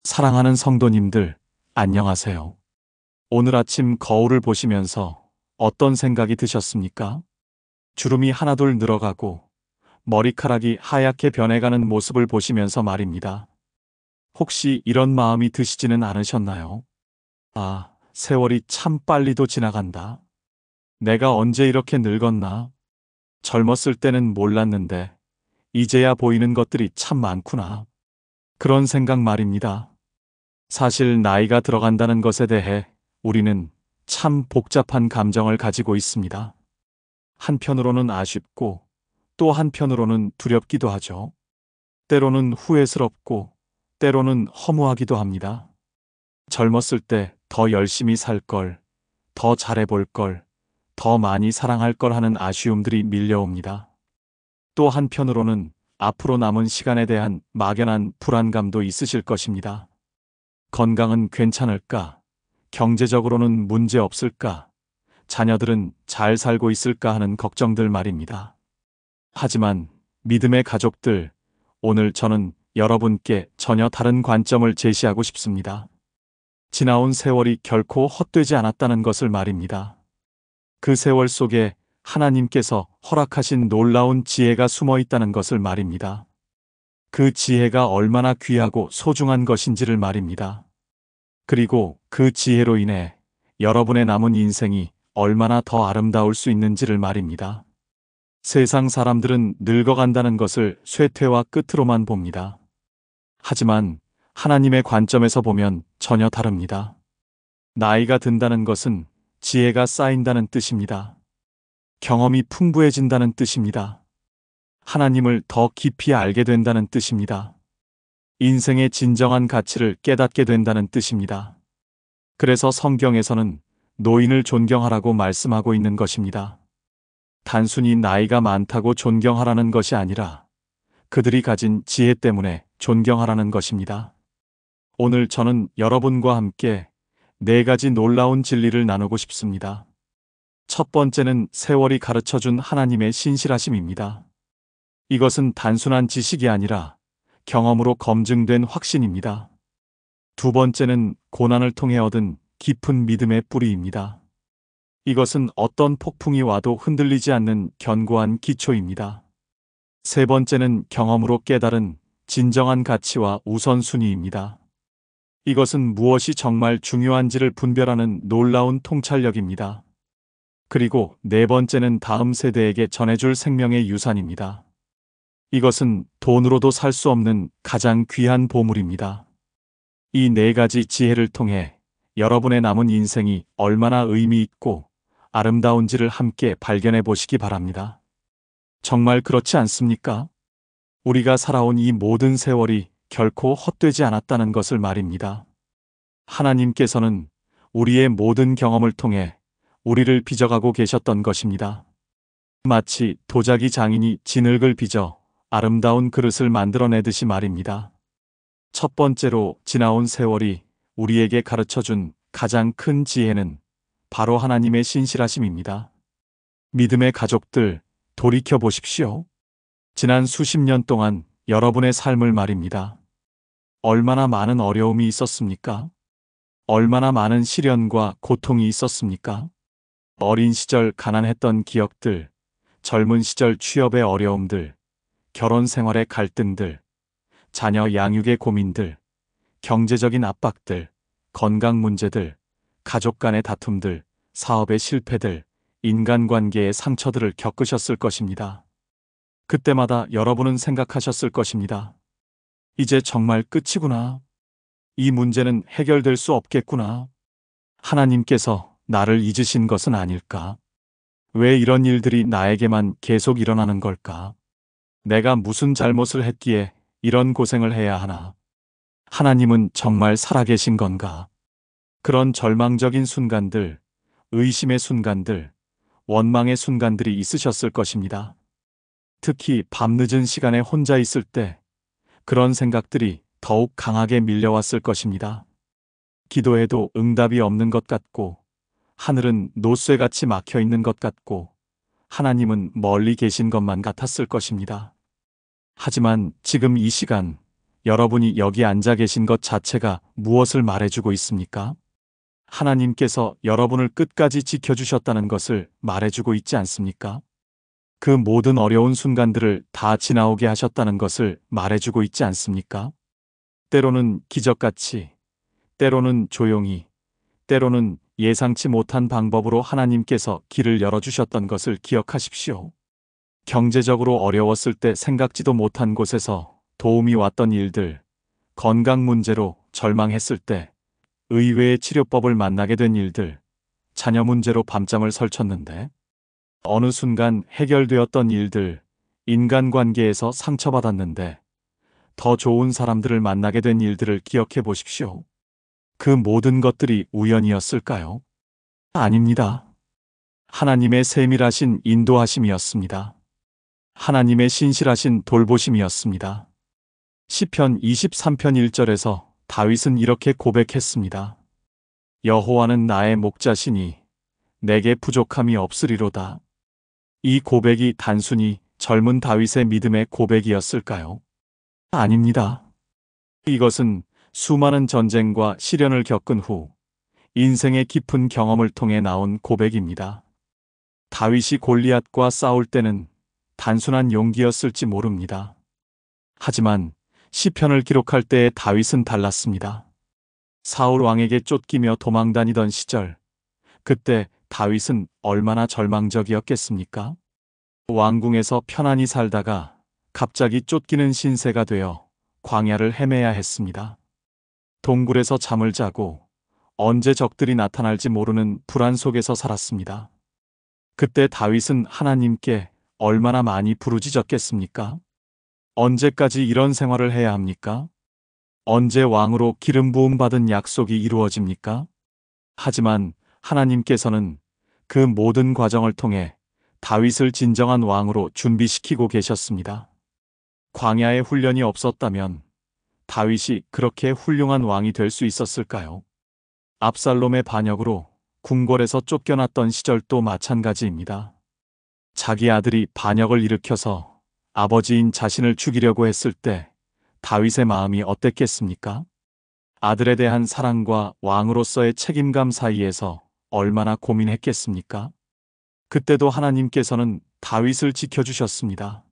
사랑하는 성도님들, 안녕하세요. 오늘 아침 거울을 보시면서 어떤 생각이 드셨습니까? 주름이 하나둘 늘어가고 머리카락이 하얗게 변해가는 모습을 보시면서 말입니다. 혹시 이런 마음이 드시지는 않으셨나요? 아, 세월이 참 빨리도 지나간다. 내가 언제 이렇게 늙었나? 젊었을 때는 몰랐는데 이제야 보이는 것들이 참 많구나. 그런 생각 말입니다. 사실 나이가 들어간다는 것에 대해 우리는 참 복잡한 감정을 가지고 있습니다. 한편으로는 아쉽고 또 한편으로는 두렵기도 하죠. 때로는 후회스럽고 때로는 허무하기도 합니다. 젊었을 때 더 열심히 살 걸, 더 잘해볼 걸, 더 많이 사랑할 걸 하는 아쉬움들이 밀려옵니다. 또 한편으로는 앞으로 남은 시간에 대한 막연한 불안감도 있으실 것입니다. 건강은 괜찮을까? 경제적으로는 문제 없을까? 자녀들은 잘 살고 있을까 하는 걱정들 말입니다. 하지만 믿음의 가족들, 오늘 저는 여러분께 전혀 다른 관점을 제시하고 싶습니다. 지나온 세월이 결코 헛되지 않았다는 것을 말입니다. 그 세월 속에 하나님께서 허락하신 놀라운 지혜가 숨어 있다는 것을 말입니다. 그 지혜가 얼마나 귀하고 소중한 것인지를 말입니다. 그리고 그 지혜로 인해 여러분의 남은 인생이 얼마나 더 아름다울 수 있는지를 말입니다. 세상 사람들은 늙어간다는 것을 쇠퇴와 끝으로만 봅니다. 하지만 하나님의 관점에서 보면 전혀 다릅니다. 나이가 든다는 것은 지혜가 쌓인다는 뜻입니다. 경험이 풍부해진다는 뜻입니다. 하나님을 더 깊이 알게 된다는 뜻입니다. 인생의 진정한 가치를 깨닫게 된다는 뜻입니다. 그래서 성경에서는 노인을 존경하라고 말씀하고 있는 것입니다. 단순히 나이가 많다고 존경하라는 것이 아니라 그들이 가진 지혜 때문에 존경하라는 것입니다. 오늘 저는 여러분과 함께 4가지 놀라운 진리를 나누고 싶습니다. 첫 번째는 세월이 가르쳐준 하나님의 신실하심입니다. 이것은 단순한 지식이 아니라 경험으로 검증된 확신입니다. 두 번째는 고난을 통해 얻은 깊은 믿음의 뿌리입니다. 이것은 어떤 폭풍이 와도 흔들리지 않는 견고한 기초입니다. 세 번째는 경험으로 깨달은 진정한 가치와 우선순위입니다. 이것은 무엇이 정말 중요한지를 분별하는 놀라운 통찰력입니다. 그리고 네 번째는 다음 세대에게 전해줄 생명의 유산입니다. 이것은 돈으로도 살 수 없는 가장 귀한 보물입니다. 이 4가지 지혜를 통해 여러분의 남은 인생이 얼마나 의미 있고 아름다운지를 함께 발견해 보시기 바랍니다. 정말 그렇지 않습니까? 우리가 살아온 이 모든 세월이 결코 헛되지 않았다는 것을 말입니다. 하나님께서는 우리의 모든 경험을 통해 우리를 빚어가고 계셨던 것입니다. 마치 도자기 장인이 진흙을 빚어 아름다운 그릇을 만들어내듯이 말입니다. 첫 번째로 지나온 세월이 우리에게 가르쳐준 가장 큰 지혜는 바로 하나님의 신실하심입니다. 믿음의 가족들, 돌이켜 보십시오. 지난 수십 년 동안 여러분의 삶을 말입니다. 얼마나 많은 어려움이 있었습니까? 얼마나 많은 시련과 고통이 있었습니까? 어린 시절 가난했던 기억들, 젊은 시절 취업의 어려움들, 결혼 생활의 갈등들, 자녀 양육의 고민들, 경제적인 압박들, 건강 문제들, 가족 간의 다툼들, 사업의 실패들, 인간관계의 상처들을 겪으셨을 것입니다. 그때마다 여러분은 생각하셨을 것입니다. 이제 정말 끝이구나. 이 문제는 해결될 수 없겠구나. 하나님께서 나를 잊으신 것은 아닐까? 왜 이런 일들이 나에게만 계속 일어나는 걸까? 내가 무슨 잘못을 했기에 이런 고생을 해야 하나? 하나님은 정말 살아계신 건가? 그런 절망적인 순간들, 의심의 순간들, 원망의 순간들이 있으셨을 것입니다. 특히 밤늦은 시간에 혼자 있을 때 그런 생각들이 더욱 강하게 밀려왔을 것입니다. 기도해도 응답이 없는 것 같고, 하늘은 노쇠같이 막혀 있는 것 같고, 하나님은 멀리 계신 것만 같았을 것입니다. 하지만 지금 이 시간, 여러분이 여기 앉아 계신 것 자체가 무엇을 말해주고 있습니까? 하나님께서 여러분을 끝까지 지켜주셨다는 것을 말해주고 있지 않습니까? 그 모든 어려운 순간들을 다 지나오게 하셨다는 것을 말해주고 있지 않습니까? 때로는 기적같이, 때로는 조용히, 때로는 예상치 못한 방법으로 하나님께서 길을 열어주셨던 것을 기억하십시오. 경제적으로 어려웠을 때 생각지도 못한 곳에서 도움이 왔던 일들, 건강 문제로 절망했을 때 의외의 치료법을 만나게 된 일들, 자녀 문제로 밤잠을 설쳤는데 어느 순간 해결되었던 일들, 인간관계에서 상처받았는데 더 좋은 사람들을 만나게 된 일들을 기억해 보십시오. 그 모든 것들이 우연이었을까요? 아닙니다. 하나님의 세밀하신 인도하심이었습니다. 하나님의 신실하신 돌보심이었습니다. 시편 23편 1절에서 다윗은 이렇게 고백했습니다. 여호와는 나의 목자시니 내게 부족함이 없으리로다. 이 고백이 단순히 젊은 다윗의 믿음의 고백이었을까요? 아닙니다. 이것은 수많은 전쟁과 시련을 겪은 후 인생의 깊은 경험을 통해 나온 고백입니다. 다윗이 골리앗과 싸울 때는 단순한 용기였을지 모릅니다. 하지만 시편을 기록할 때의 다윗은 달랐습니다. 사울 왕에게 쫓기며 도망다니던 시절, 그때 다윗은 얼마나 절망적이었겠습니까? 왕궁에서 편안히 살다가 갑자기 쫓기는 신세가 되어 광야를 헤매야 했습니다. 동굴에서 잠을 자고 언제 적들이 나타날지 모르는 불안 속에서 살았습니다. 그때 다윗은 하나님께 얼마나 많이 부르짖었겠습니까? 언제까지 이런 생활을 해야 합니까? 언제 왕으로 기름 부음 받은 약속이 이루어집니까? 하지만 하나님께서는 그 모든 과정을 통해 다윗을 진정한 왕으로 준비시키고 계셨습니다. 광야의 훈련이 없었다면 다윗이 그렇게 훌륭한 왕이 될 수 있었을까요? 압살롬의 반역으로 궁궐에서 쫓겨났던 시절도 마찬가지입니다. 자기 아들이 반역을 일으켜서 아버지인 자신을 죽이려고 했을 때 다윗의 마음이 어땠겠습니까? 아들에 대한 사랑과 왕으로서의 책임감 사이에서 얼마나 고민했겠습니까? 그때도 하나님께서는 다윗을 지켜주셨습니다.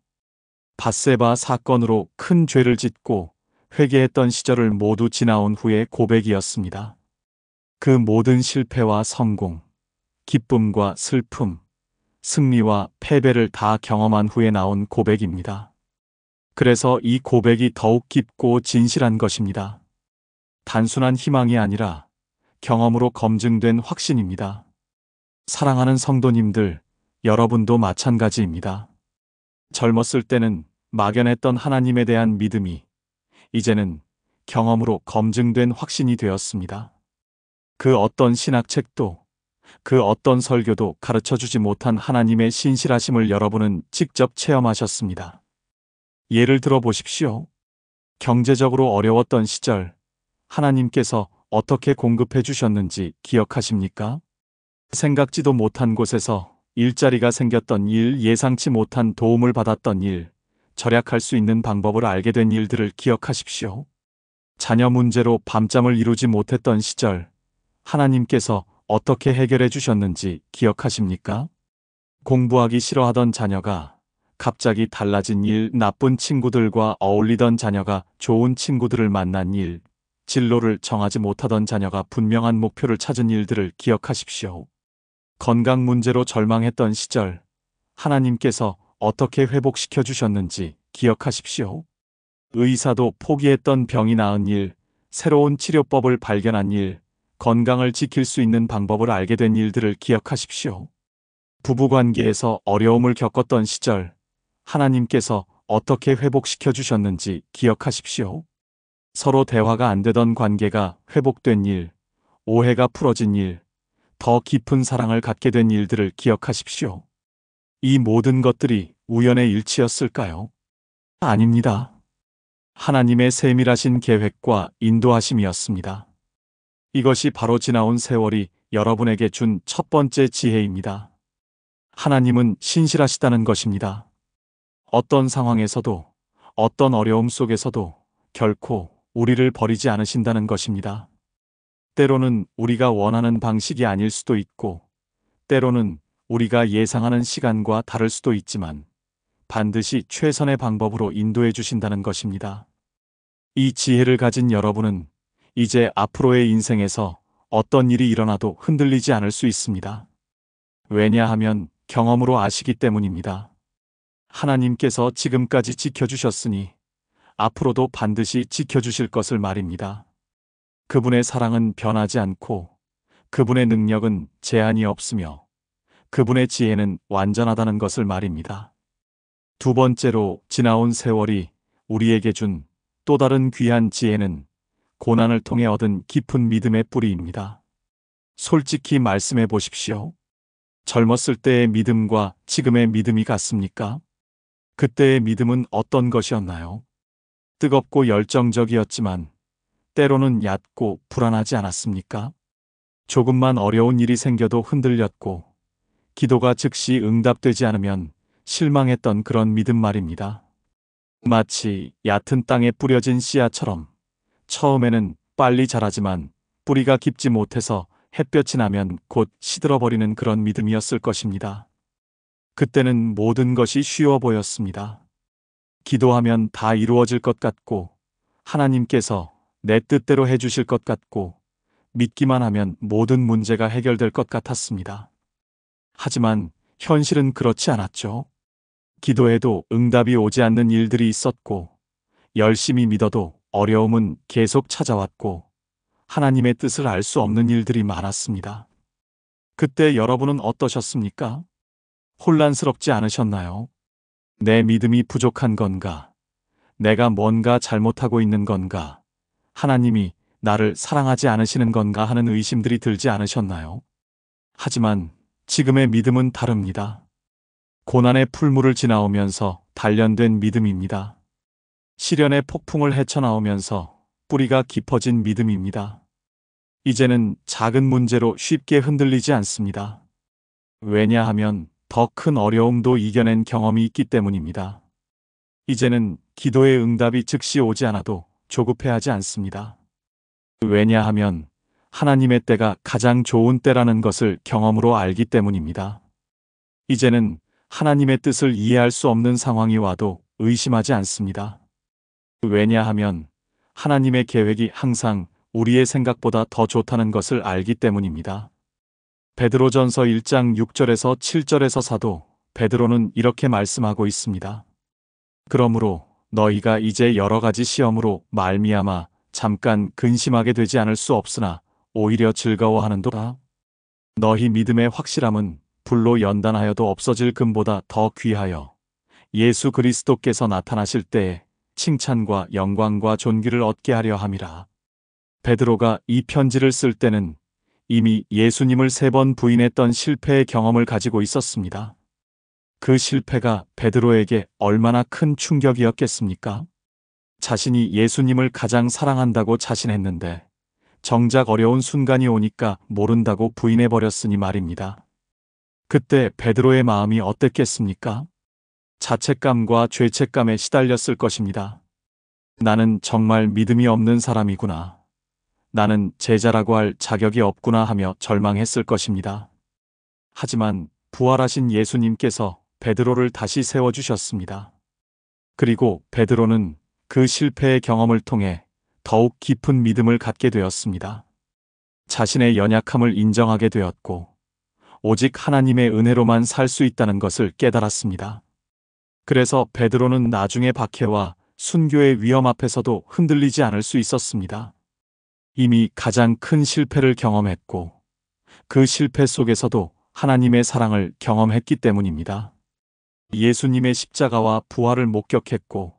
밧세바 사건으로 큰 죄를 짓고 회개했던 시절을 모두 지나온 후의 고백이었습니다. 그 모든 실패와 성공, 기쁨과 슬픔, 승리와 패배를 다 경험한 후에 나온 고백입니다. 그래서 이 고백이 더욱 깊고 진실한 것입니다. 단순한 희망이 아니라 경험으로 검증된 확신입니다. 사랑하는 성도님들, 여러분도 마찬가지입니다. 젊었을 때는 막연했던 하나님에 대한 믿음이 이제는 경험으로 검증된 확신이 되었습니다. 그 어떤 신학책도, 그 어떤 설교도 가르쳐주지 못한 하나님의 신실하심을 여러분은 직접 체험하셨습니다. 예를 들어 보십시오. 경제적으로 어려웠던 시절, 하나님께서 어떻게 공급해 주셨는지 기억하십니까? 생각지도 못한 곳에서 일자리가 생겼던 일, 예상치 못한 도움을 받았던 일, 절약할 수 있는 방법을 알게 된 일들을 기억하십시오. 자녀 문제로 밤잠을 이루지 못했던 시절, 하나님께서 어떻게 해결해 주셨는지 기억하십니까? 공부하기 싫어하던 자녀가 갑자기 달라진 일, 나쁜 친구들과 어울리던 자녀가 좋은 친구들을 만난 일, 진로를 정하지 못하던 자녀가 분명한 목표를 찾은 일들을 기억하십시오. 건강 문제로 절망했던 시절, 하나님께서 어떻게 회복시켜 주셨는지 기억하십시오. 의사도 포기했던 병이 나은 일, 새로운 치료법을 발견한 일, 건강을 지킬 수 있는 방법을 알게 된 일들을 기억하십시오. 부부관계에서 어려움을 겪었던 시절, 하나님께서 어떻게 회복시켜 주셨는지 기억하십시오. 서로 대화가 안 되던 관계가 회복된 일, 오해가 풀어진 일, 더 깊은 사랑을 갖게 된 일들을 기억하십시오. 이 모든 것들이 우연의 일치였을까요? 아닙니다. 하나님의 세밀하신 계획과 인도하심이었습니다. 이것이 바로 지나온 세월이 여러분에게 준 첫 번째 지혜입니다. 하나님은 신실하시다는 것입니다. 어떤 상황에서도, 어떤 어려움 속에서도 결코 우리를 버리지 않으신다는 것입니다. 때로는 우리가 원하는 방식이 아닐 수도 있고, 때로는 우리가 예상하는 시간과 다를 수도 있지만, 반드시 최선의 방법으로 인도해 주신다는 것입니다. 이 지혜를 가진 여러분은 이제 앞으로의 인생에서 어떤 일이 일어나도 흔들리지 않을 수 있습니다. 왜냐하면 경험으로 아시기 때문입니다. 하나님께서 지금까지 지켜주셨으니 앞으로도 반드시 지켜주실 것을 말입니다. 그분의 사랑은 변하지 않고 그분의 능력은 제한이 없으며 그분의 지혜는 완전하다는 것을 말입니다. 두 번째로, 지나온 세월이 우리에게 준 또 다른 귀한 지혜는 고난을 통해 얻은 깊은 믿음의 뿌리입니다. 솔직히 말씀해 보십시오. 젊었을 때의 믿음과 지금의 믿음이 같습니까? 그때의 믿음은 어떤 것이었나요? 뜨겁고 열정적이었지만 때로는 얕고 불안하지 않았습니까? 조금만 어려운 일이 생겨도 흔들렸고 기도가 즉시 응답되지 않으면 실망했던 그런 믿음 말입니다. 마치 얕은 땅에 뿌려진 씨앗처럼 처음에는 빨리 자라지만 뿌리가 깊지 못해서 햇볕이 나면 곧 시들어버리는 그런 믿음이었을 것입니다. 그때는 모든 것이 쉬워 보였습니다. 기도하면 다 이루어질 것 같고 하나님께서 내 뜻대로 해주실 것 같고 믿기만 하면 모든 문제가 해결될 것 같았습니다. 하지만 현실은 그렇지 않았죠. 기도해도 응답이 오지 않는 일들이 있었고 열심히 믿어도 어려움은 계속 찾아왔고 하나님의 뜻을 알 수 없는 일들이 많았습니다. 그때 여러분은 어떠셨습니까? 혼란스럽지 않으셨나요? 내 믿음이 부족한 건가? 내가 뭔가 잘못하고 있는 건가? 하나님이 나를 사랑하지 않으시는 건가 하는 의심들이 들지 않으셨나요? 하지만 지금의 믿음은 다릅니다. 고난의 풀물을 지나오면서 단련된 믿음입니다. 시련의 폭풍을 헤쳐나오면서 뿌리가 깊어진 믿음입니다. 이제는 작은 문제로 쉽게 흔들리지 않습니다. 왜냐하면 더 큰 어려움도 이겨낸 경험이 있기 때문입니다. 이제는 기도의 응답이 즉시 오지 않아도 조급해하지 않습니다. 왜냐하면 하나님의 때가 가장 좋은 때라는 것을 경험으로 알기 때문입니다. 이제는 하나님의 뜻을 이해할 수 없는 상황이 와도 의심하지 않습니다. 왜냐하면 하나님의 계획이 항상 우리의 생각보다 더 좋다는 것을 알기 때문입니다. 베드로전서 1장 6절에서 7절에서 사도 베드로는 이렇게 말씀하고 있습니다. 그러므로 너희가 이제 여러 가지 시험으로 말미암아 잠깐 근심하게 되지 않을 수 없으나 오히려 즐거워하는도다. 너희 믿음의 확실함은 불로 연단하여도 없어질 금보다 더 귀하여 예수 그리스도께서 나타나실 때에 칭찬과 영광과 존귀를 얻게 하려 함이라. 베드로가 이 편지를 쓸 때는 이미 예수님을 3번 부인했던 실패의 경험을 가지고 있었습니다. 그 실패가 베드로에게 얼마나 큰 충격이었겠습니까? 자신이 예수님을 가장 사랑한다고 자신했는데 정작 어려운 순간이 오니까 모른다고 부인해버렸으니 말입니다. 그때 베드로의 마음이 어땠겠습니까? 자책감과 죄책감에 시달렸을 것입니다. 나는 정말 믿음이 없는 사람이구나. 나는 제자라고 할 자격이 없구나 하며 절망했을 것입니다. 하지만 부활하신 예수님께서 베드로를 다시 세워주셨습니다. 그리고 베드로는 그 실패의 경험을 통해 더욱 깊은 믿음을 갖게 되었습니다. 자신의 연약함을 인정하게 되었고 오직 하나님의 은혜로만 살 수 있다는 것을 깨달았습니다. 그래서 베드로는 나중에 박해와 순교의 위험 앞에서도 흔들리지 않을 수 있었습니다. 이미 가장 큰 실패를 경험했고 그 실패 속에서도 하나님의 사랑을 경험했기 때문입니다. 예수님의 십자가와 부활을 목격했고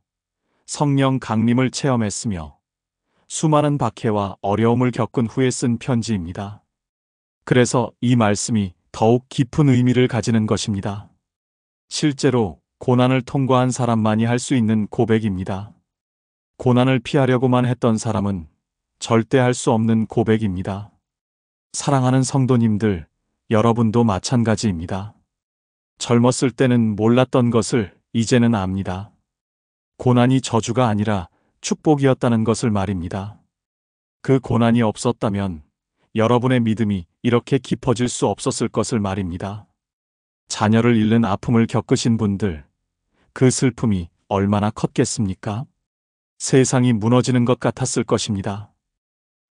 성령 강림을 체험했으며 수많은 박해와 어려움을 겪은 후에 쓴 편지입니다. 그래서 이 말씀이 더욱 깊은 의미를 가지는 것입니다. 실제로 고난을 통과한 사람만이 할 수 있는 고백입니다. 고난을 피하려고만 했던 사람은 절대 할 수 없는 고백입니다. 사랑하는 성도님들, 여러분도 마찬가지입니다. 젊었을 때는 몰랐던 것을 이제는 압니다. 고난이 저주가 아니라 축복이었다는 것을 말입니다. 그 고난이 없었다면 여러분의 믿음이 이렇게 깊어질 수 없었을 것을 말입니다. 자녀를 잃는 아픔을 겪으신 분들, 그 슬픔이 얼마나 컸겠습니까? 세상이 무너지는 것 같았을 것입니다.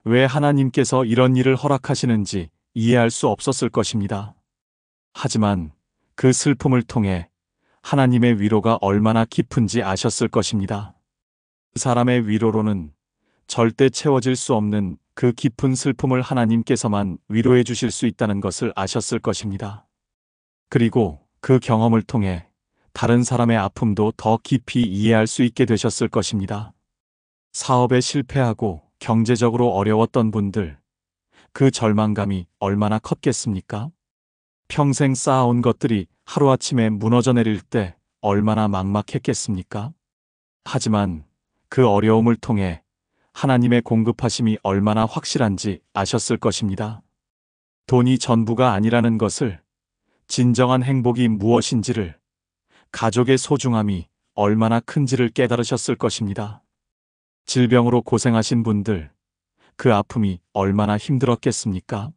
왜 하나님께서 이런 일을 허락하시는지 이해할 수 없었을 것입니다. 하지만 그 슬픔을 통해 하나님의 위로가 얼마나 깊은지 아셨을 것입니다. 사람의 위로로는 절대 채워질 수 없는 그 깊은 슬픔을 하나님께서만 위로해 주실 수 있다는 것을 아셨을 것입니다. 그리고 그 경험을 통해 다른 사람의 아픔도 더 깊이 이해할 수 있게 되셨을 것입니다. 사업에 실패하고 경제적으로 어려웠던 분들, 그 절망감이 얼마나 컸겠습니까? 평생 쌓아온 것들이 하루아침에 무너져 내릴 때 얼마나 막막했겠습니까? 하지만 그 어려움을 통해 하나님의 공급하심이 얼마나 확실한지 아셨을 것입니다. 돈이 전부가 아니라는 것을, 진정한 행복이 무엇인지를, 가족의 소중함이 얼마나 큰지를 깨달으셨을 것입니다. 질병으로 고생하신 분들, 그 아픔이 얼마나 힘들었겠습니까?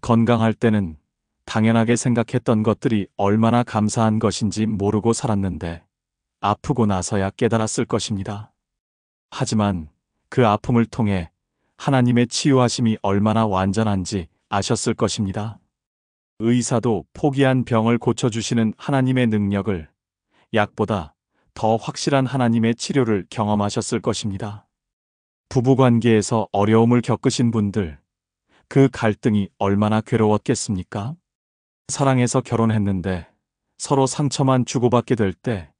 건강할 때는 당연하게 생각했던 것들이 얼마나 감사한 것인지 모르고 살았는데 아프고 나서야 깨달았을 것입니다. 하지만 그 아픔을 통해 하나님의 치유하심이 얼마나 완전한지 아셨을 것입니다. 의사도 포기한 병을 고쳐주시는 하나님의 능력을, 약보다 더 확실한 하나님의 치료를 경험하셨을 것입니다. 부부관계에서 어려움을 겪으신 분들, 그 갈등이 얼마나 괴로웠겠습니까? 사랑해서 결혼했는데 서로 상처만 주고받게 될 때,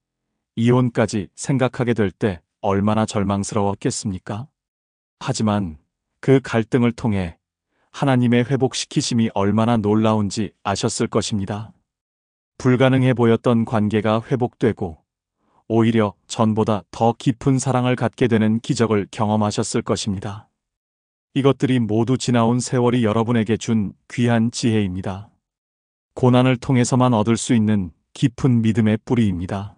이혼까지 생각하게 될 때 얼마나 절망스러웠겠습니까? 하지만 그 갈등을 통해 하나님의 회복시키심이 얼마나 놀라운지 아셨을 것입니다. 불가능해 보였던 관계가 회복되고 오히려 전보다 더 깊은 사랑을 갖게 되는 기적을 경험하셨을 것입니다. 이것들이 모두 지나온 세월이 여러분에게 준 귀한 지혜입니다. 고난을 통해서만 얻을 수 있는 깊은 믿음의 뿌리입니다.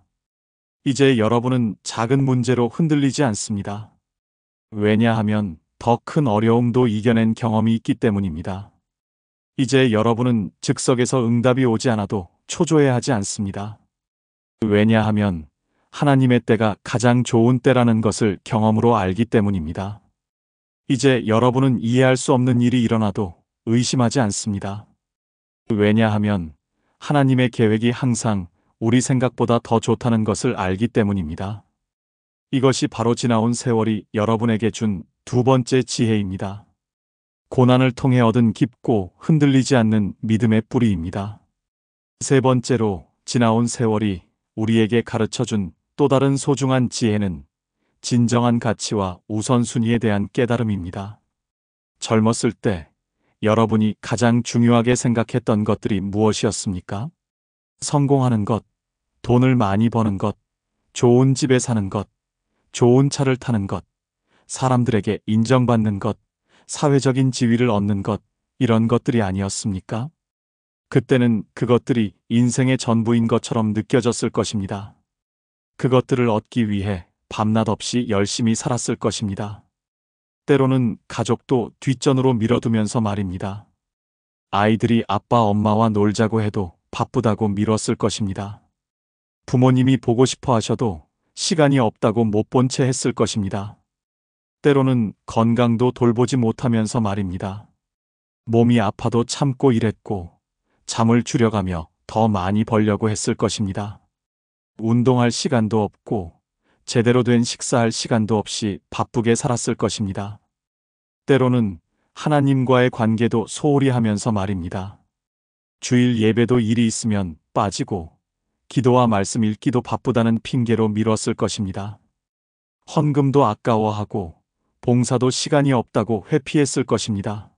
이제 여러분은 작은 문제로 흔들리지 않습니다. 왜냐하면 더 큰 어려움도 이겨낸 경험이 있기 때문입니다. 이제 여러분은 즉석에서 응답이 오지 않아도 초조해하지 않습니다. 왜냐하면 하나님의 때가 가장 좋은 때라는 것을 경험으로 알기 때문입니다. 이제 여러분은 이해할 수 없는 일이 일어나도 의심하지 않습니다. 왜냐하면 하나님의 계획이 항상 우리 생각보다 더 좋다는 것을 알기 때문입니다. 이것이 바로 지나온 세월이 여러분에게 준 두 번째 지혜입니다. 고난을 통해 얻은 깊고 흔들리지 않는 믿음의 뿌리입니다. 세 번째로, 지나온 세월이 우리에게 가르쳐준 또 다른 소중한 지혜는 진정한 가치와 우선순위에 대한 깨달음입니다. 젊었을 때 여러분이 가장 중요하게 생각했던 것들이 무엇이었습니까? 성공하는 것, 돈을 많이 버는 것, 좋은 집에 사는 것, 좋은 차를 타는 것, 사람들에게 인정받는 것, 사회적인 지위를 얻는 것, 이런 것들이 아니었습니까? 그때는 그것들이 인생의 전부인 것처럼 느껴졌을 것입니다. 그것들을 얻기 위해 밤낮 없이 열심히 살았을 것입니다. 때로는 가족도 뒷전으로 밀어두면서 말입니다. 아이들이 아빠 엄마와 놀자고 해도 바쁘다고 미뤘을 것입니다. 부모님이 보고 싶어 하셔도 시간이 없다고 못 본 채 했을 것입니다. 때로는 건강도 돌보지 못하면서 말입니다. 몸이 아파도 참고 일했고 잠을 줄여가며 더 많이 벌려고 했을 것입니다. 운동할 시간도 없고 제대로 된 식사할 시간도 없이 바쁘게 살았을 것입니다. 때로는 하나님과의 관계도 소홀히 하면서 말입니다. 주일 예배도 일이 있으면 빠지고 기도와 말씀 읽기도 바쁘다는 핑계로 미뤘을 것입니다. 헌금도 아까워하고 봉사도 시간이 없다고 회피했을 것입니다.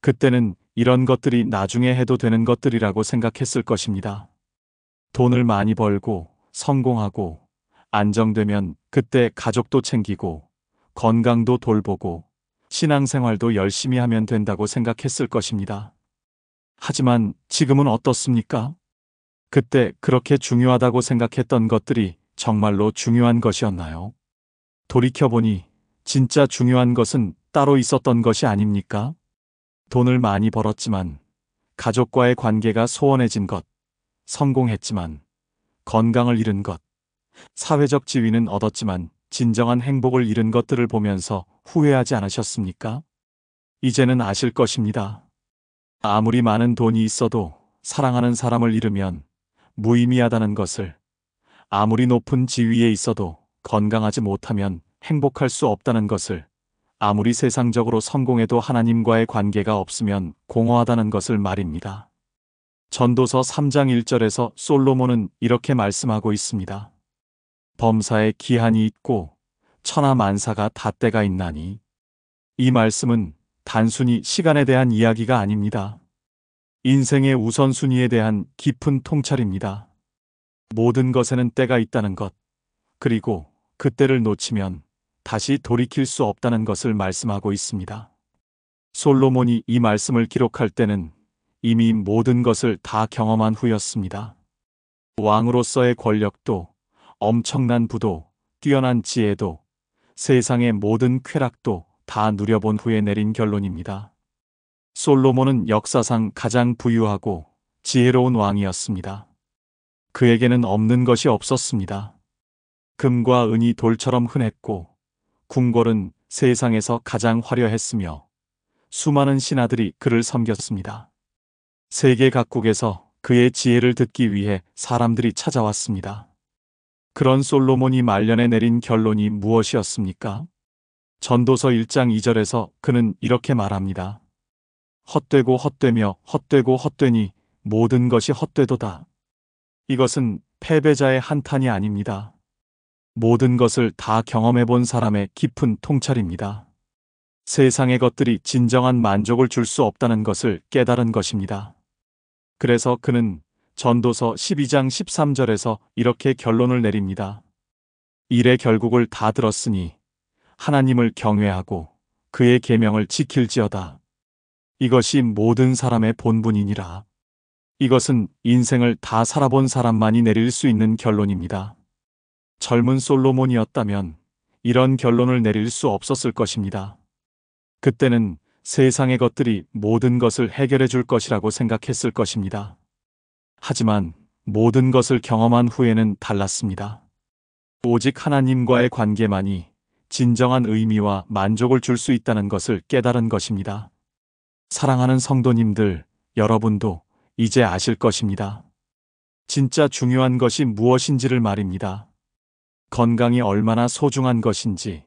그때는 이런 것들이 나중에 해도 되는 것들이라고 생각했을 것입니다. 돈을 많이 벌고 성공하고 안정되면 그때 가족도 챙기고 건강도 돌보고 신앙생활도 열심히 하면 된다고 생각했을 것입니다. 하지만 지금은 어떻습니까? 그때 그렇게 중요하다고 생각했던 것들이 정말로 중요한 것이었나요? 돌이켜보니 진짜 중요한 것은 따로 있었던 것이 아닙니까? 돈을 많이 벌었지만 가족과의 관계가 소원해진 것, 성공했지만 건강을 잃은 것, 사회적 지위는 얻었지만 진정한 행복을 잃은 것들을 보면서 후회하지 않으셨습니까? 이제는 아실 것입니다. 아무리 많은 돈이 있어도 사랑하는 사람을 잃으면 무의미하다는 것을, 아무리 높은 지위에 있어도 건강하지 못하면 행복할 수 없다는 것을, 아무리 세상적으로 성공해도 하나님과의 관계가 없으면 공허하다는 것을 말입니다. 전도서 3장 1절에서 솔로몬은 이렇게 말씀하고 있습니다. 범사에 기한이 있고 천하 만사가 다 때가 있나니. 이 말씀은 단순히 시간에 대한 이야기가 아닙니다. 인생의 우선순위에 대한 깊은 통찰입니다. 모든 것에는 때가 있다는 것, 그리고 그 때를 놓치면 다시 돌이킬 수 없다는 것을 말씀하고 있습니다. 솔로몬이 이 말씀을 기록할 때는 이미 모든 것을 다 경험한 후였습니다. 왕으로서의 권력도, 엄청난 부도, 뛰어난 지혜도, 세상의 모든 쾌락도 다 누려본 후에 내린 결론입니다. 솔로몬은 역사상 가장 부유하고 지혜로운 왕이었습니다. 그에게는 없는 것이 없었습니다. 금과 은이 돌처럼 흔했고, 궁궐은 세상에서 가장 화려했으며, 수많은 신하들이 그를 섬겼습니다. 세계 각국에서 그의 지혜를 듣기 위해 사람들이 찾아왔습니다. 그런 솔로몬이 말년에 내린 결론이 무엇이었습니까? 전도서 1장 2절에서 그는 이렇게 말합니다. 헛되고 헛되며 헛되고 헛되니 모든 것이 헛되도다. 이것은 패배자의 한탄이 아닙니다. 모든 것을 다 경험해 본 사람의 깊은 통찰입니다. 세상의 것들이 진정한 만족을 줄 수 없다는 것을 깨달은 것입니다. 그래서 그는 전도서 12장 13절에서 이렇게 결론을 내립니다. 일의 결국을 다 들었으니 하나님을 경외하고 그의 계명을 지킬지어다. 이것이 모든 사람의 본분이니라. 이것은 인생을 다 살아본 사람만이 내릴 수 있는 결론입니다. 젊은 솔로몬이었다면 이런 결론을 내릴 수 없었을 것입니다. 그때는 세상의 것들이 모든 것을 해결해 줄 것이라고 생각했을 것입니다. 하지만 모든 것을 경험한 후에는 달랐습니다. 오직 하나님과의 관계만이 진정한 의미와 만족을 줄 수 있다는 것을 깨달은 것입니다. 사랑하는 성도님들, 여러분도 이제 아실 것입니다. 진짜 중요한 것이 무엇인지를 말입니다. 건강이 얼마나 소중한 것인지,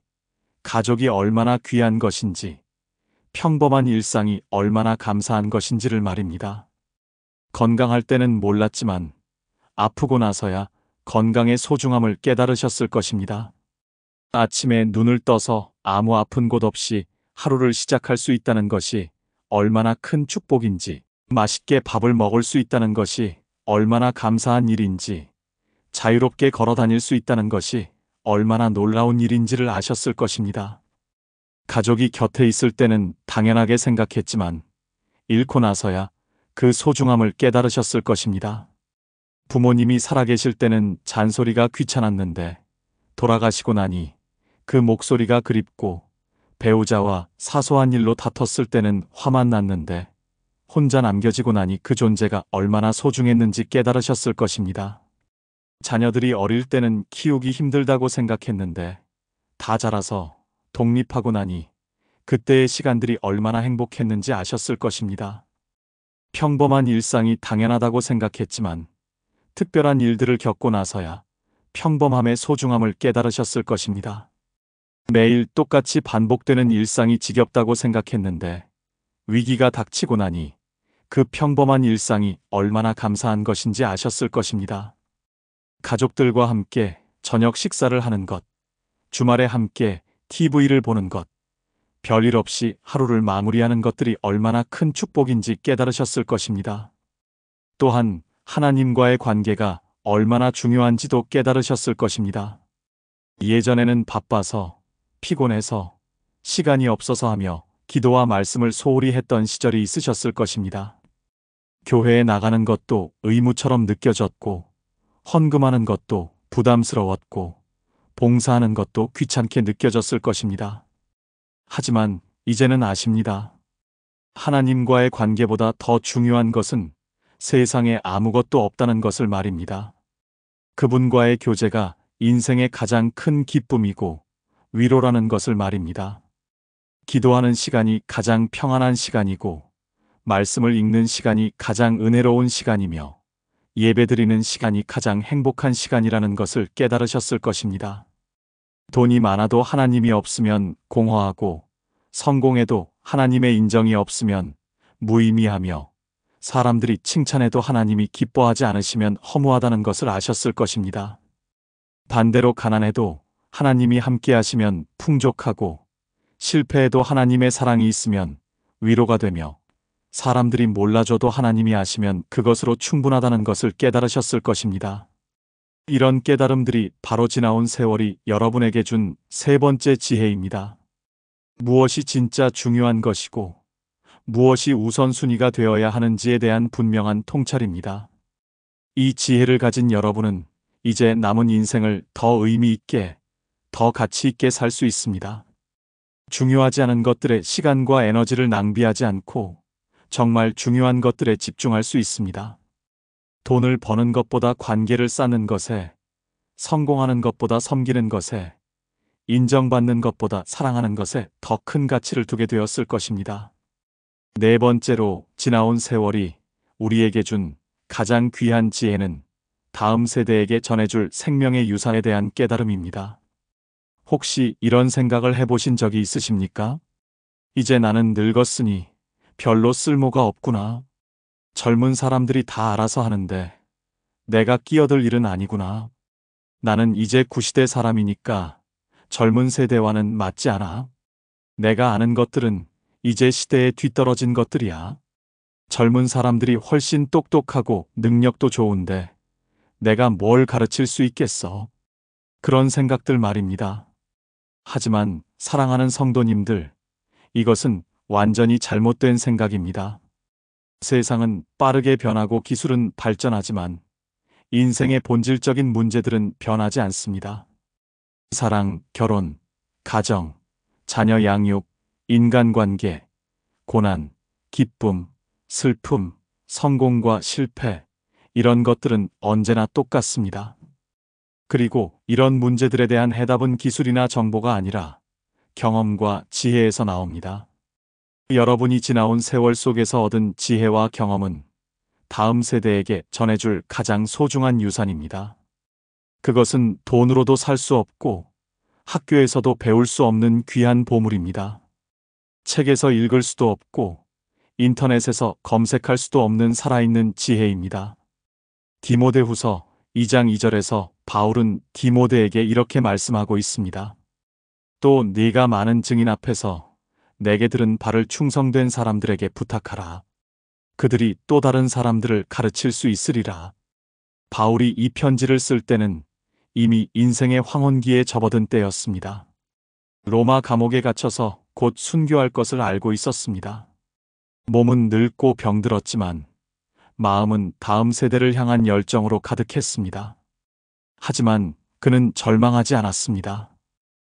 가족이 얼마나 귀한 것인지, 평범한 일상이 얼마나 감사한 것인지를 말입니다. 건강할 때는 몰랐지만 아프고 나서야 건강의 소중함을 깨달으셨을 것입니다. 아침에 눈을 떠서 아무 아픈 곳 없이 하루를 시작할 수 있다는 것이 얼마나 큰 축복인지, 맛있게 밥을 먹을 수 있다는 것이 얼마나 감사한 일인지, 자유롭게 걸어 다닐 수 있다는 것이 얼마나 놀라운 일인지를 아셨을 것입니다. 가족이 곁에 있을 때는 당연하게 생각했지만 잃고 나서야 그 소중함을 깨달으셨을 것입니다. 부모님이 살아계실 때는 잔소리가 귀찮았는데 돌아가시고 나니 그 목소리가 그립고, 배우자와 사소한 일로 다퉜을 때는 화만 났는데 혼자 남겨지고 나니 그 존재가 얼마나 소중했는지 깨달으셨을 것입니다. 자녀들이 어릴 때는 키우기 힘들다고 생각했는데 다 자라서 독립하고 나니 그때의 시간들이 얼마나 행복했는지 아셨을 것입니다. 평범한 일상이 당연하다고 생각했지만 특별한 일들을 겪고 나서야 평범함의 소중함을 깨달으셨을 것입니다. 매일 똑같이 반복되는 일상이 지겹다고 생각했는데 위기가 닥치고 나니 그 평범한 일상이 얼마나 감사한 것인지 아셨을 것입니다. 가족들과 함께 저녁 식사를 하는 것, 주말에 함께 TV를 보는 것, 별일 없이 하루를 마무리하는 것들이 얼마나 큰 축복인지 깨달으셨을 것입니다. 또한 하나님과의 관계가 얼마나 중요한지도 깨달으셨을 것입니다. 예전에는 바빠서, 피곤해서, 시간이 없어서 하며 기도와 말씀을 소홀히 했던 시절이 있으셨을 것입니다. 교회에 나가는 것도 의무처럼 느껴졌고, 헌금하는 것도 부담스러웠고, 봉사하는 것도 귀찮게 느껴졌을 것입니다. 하지만 이제는 아십니다. 하나님과의 관계보다 더 중요한 것은 세상에 아무것도 없다는 것을 말입니다. 그분과의 교제가 인생의 가장 큰 기쁨이고 위로라는 것을 말입니다. 기도하는 시간이 가장 평안한 시간이고 말씀을 읽는 시간이 가장 은혜로운 시간이며 예배드리는 시간이 가장 행복한 시간이라는 것을 깨달으셨을 것입니다. 돈이 많아도 하나님이 없으면 공허하고 성공해도 하나님의 인정이 없으면 무의미하며 사람들이 칭찬해도 하나님이 기뻐하지 않으시면 허무하다는 것을 아셨을 것입니다. 반대로 가난해도 하나님이 함께 하시면 풍족하고 실패해도 하나님의 사랑이 있으면 위로가 되며 사람들이 몰라줘도 하나님이 아시면 그것으로 충분하다는 것을 깨달으셨을 것입니다. 이런 깨달음들이 바로 지나온 세월이 여러분에게 준 세 번째 지혜입니다. 무엇이 진짜 중요한 것이고 무엇이 우선순위가 되어야 하는지에 대한 분명한 통찰입니다. 이 지혜를 가진 여러분은 이제 남은 인생을 더 의미 있게, 더 가치 있게 살 수 있습니다. 중요하지 않은 것들에 시간과 에너지를 낭비하지 않고 정말 중요한 것들에 집중할 수 있습니다. 돈을 버는 것보다 관계를 쌓는 것에, 성공하는 것보다 섬기는 것에, 인정받는 것보다 사랑하는 것에 더 큰 가치를 두게 되었을 것입니다. 네 번째로, 지나온 세월이 우리에게 준 가장 귀한 지혜는 다음 세대에게 전해줄 생명의 유산에 대한 깨달음입니다. 혹시 이런 생각을 해보신 적이 있으십니까? 이제 나는 늙었으니 별로 쓸모가 없구나. 젊은 사람들이 다 알아서 하는데 내가 끼어들 일은 아니구나. 나는 이제 구시대 사람이니까 젊은 세대와는 맞지 않아. 내가 아는 것들은 이제 시대에 뒤떨어진 것들이야. 젊은 사람들이 훨씬 똑똑하고 능력도 좋은데 내가 뭘 가르칠 수 있겠어. 그런 생각들 말입니다. 하지만 사랑하는 성도님들, 이것은 완전히 잘못된 생각입니다. 세상은 빠르게 변하고 기술은 발전하지만 인생의 본질적인 문제들은 변하지 않습니다. 사랑, 결혼, 가정, 자녀 양육, 인간관계, 고난, 기쁨, 슬픔, 성공과 실패, 이런 것들은 언제나 똑같습니다. 그리고 이런 문제들에 대한 해답은 기술이나 정보가 아니라 경험과 지혜에서 나옵니다. 여러분이 지나온 세월 속에서 얻은 지혜와 경험은 다음 세대에게 전해줄 가장 소중한 유산입니다. 그것은 돈으로도 살 수 없고 학교에서도 배울 수 없는 귀한 보물입니다. 책에서 읽을 수도 없고 인터넷에서 검색할 수도 없는 살아있는 지혜입니다. 디모데후서 2장 2절에서 바울은 디모데에게 이렇게 말씀하고 있습니다. 또 네가 많은 증인 앞에서 내게 들은 바를 충성된 사람들에게 부탁하라. 그들이 또 다른 사람들을 가르칠 수 있으리라. 바울이 이 편지를 쓸 때는 이미 인생의 황혼기에 접어든 때였습니다. 로마 감옥에 갇혀서 곧 순교할 것을 알고 있었습니다. 몸은 늙고 병들었지만 마음은 다음 세대를 향한 열정으로 가득했습니다. 하지만 그는 절망하지 않았습니다.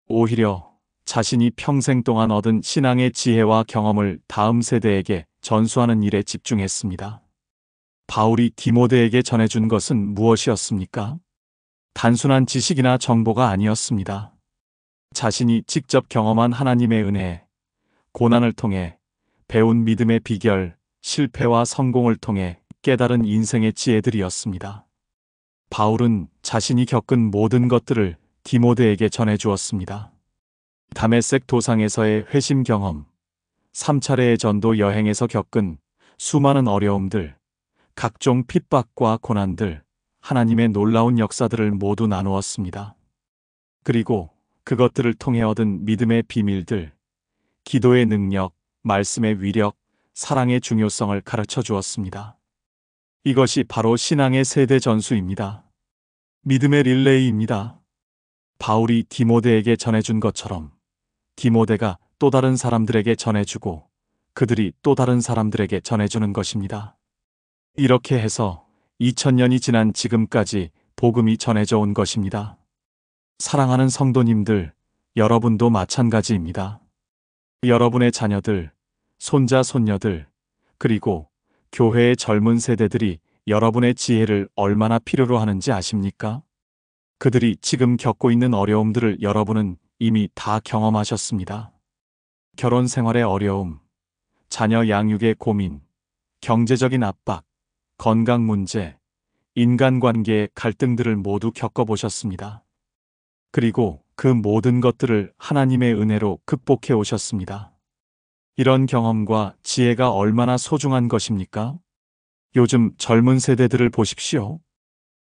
오히려 자신이 평생 동안 얻은 신앙의 지혜와 경험을 다음 세대에게 전수하는 일에 집중했습니다. 바울이 디모데에게 전해준 것은 무엇이었습니까? 단순한 지식이나 정보가 아니었습니다. 자신이 직접 경험한 하나님의 은혜, 고난을 통해 배운 믿음의 비결, 실패와 성공을 통해 깨달은 인생의 지혜들이었습니다. 바울은 자신이 겪은 모든 것들을 디모데에게 전해주었습니다. 다메섹 도상에서의 회심 경험, 3차례의 전도 여행에서 겪은 수많은 어려움들, 각종 핍박과 고난들, 하나님의 놀라운 역사들을 모두 나누었습니다. 그리고 그것들을 통해 얻은 믿음의 비밀들, 기도의 능력, 말씀의 위력, 사랑의 중요성을 가르쳐 주었습니다. 이것이 바로 신앙의 세대 전수입니다. 믿음의 릴레이입니다. 바울이 디모데에게 전해준 것처럼 디모데가 또 다른 사람들에게 전해주고 그들이 또 다른 사람들에게 전해주는 것입니다. 이렇게 해서 2000년이 지난 지금까지 복음이 전해져 온 것입니다. 사랑하는 성도님들, 여러분도 마찬가지입니다. 여러분의 자녀들, 손자, 손녀들, 그리고 교회의 젊은 세대들이 여러분의 지혜를 얼마나 필요로 하는지 아십니까? 그들이 지금 겪고 있는 어려움들을 여러분은 이미 다 경험하셨습니다. 결혼 생활의 어려움, 자녀 양육의 고민, 경제적인 압박, 건강 문제, 인간관계의 갈등들을 모두 겪어보셨습니다. 그리고 그 모든 것들을 하나님의 은혜로 극복해 오셨습니다. 이런 경험과 지혜가 얼마나 소중한 것입니까? 요즘 젊은 세대들을 보십시오.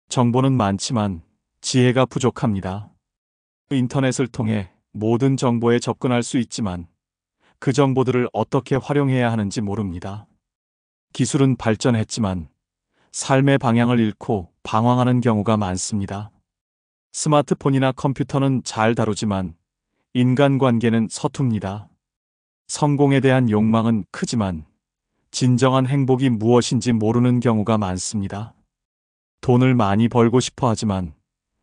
정보는 많지만 지혜가 부족합니다. 인터넷을 통해 모든 정보에 접근할 수 있지만 그 정보들을 어떻게 활용해야 하는지 모릅니다. 기술은 발전했지만 삶의 방향을 잃고 방황하는 경우가 많습니다. 스마트폰이나 컴퓨터는 잘 다루지만 인간관계는 서툽니다. 성공에 대한 욕망은 크지만 진정한 행복이 무엇인지 모르는 경우가 많습니다. 돈을 많이 벌고 싶어 하지만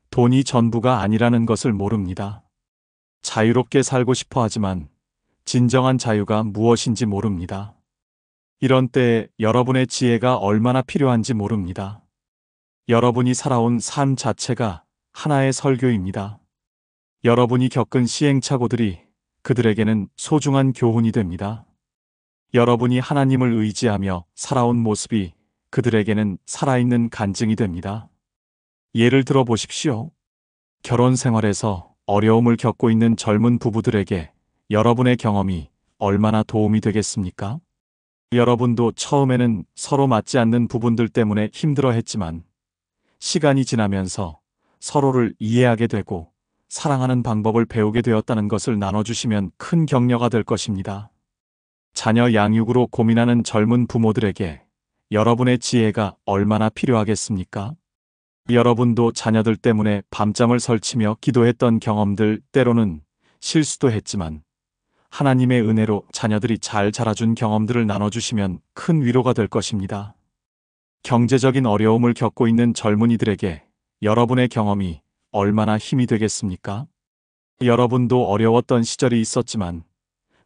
돈이 전부가 아니라는 것을 모릅니다. 자유롭게 살고 싶어 하지만 진정한 자유가 무엇인지 모릅니다. 이런 때에 여러분의 지혜가 얼마나 필요한지 모릅니다. 여러분이 살아온 삶 자체가 하나의 설교입니다. 여러분이 겪은 시행착오들이 그들에게는 소중한 교훈이 됩니다. 여러분이 하나님을 의지하며 살아온 모습이 그들에게는 살아있는 간증이 됩니다. 예를 들어 보십시오. 결혼 생활에서 어려움을 겪고 있는 젊은 부부들에게 여러분의 경험이 얼마나 도움이 되겠습니까? 여러분도 처음에는 서로 맞지 않는 부분들 때문에 힘들어 했지만 시간이 지나면서 서로를 이해하게 되고 사랑하는 방법을 배우게 되었다는 것을 나눠주시면 큰 격려가 될 것입니다. 자녀 양육으로 고민하는 젊은 부모들에게 여러분의 지혜가 얼마나 필요하겠습니까? 여러분도 자녀들 때문에 밤잠을 설치며 기도했던 경험들, 때로는 실수도 했지만 하나님의 은혜로 자녀들이 잘 자라준 경험들을 나눠주시면 큰 위로가 될 것입니다. 경제적인 어려움을 겪고 있는 젊은이들에게 여러분의 경험이 얼마나 힘이 되겠습니까? 여러분도 어려웠던 시절이 있었지만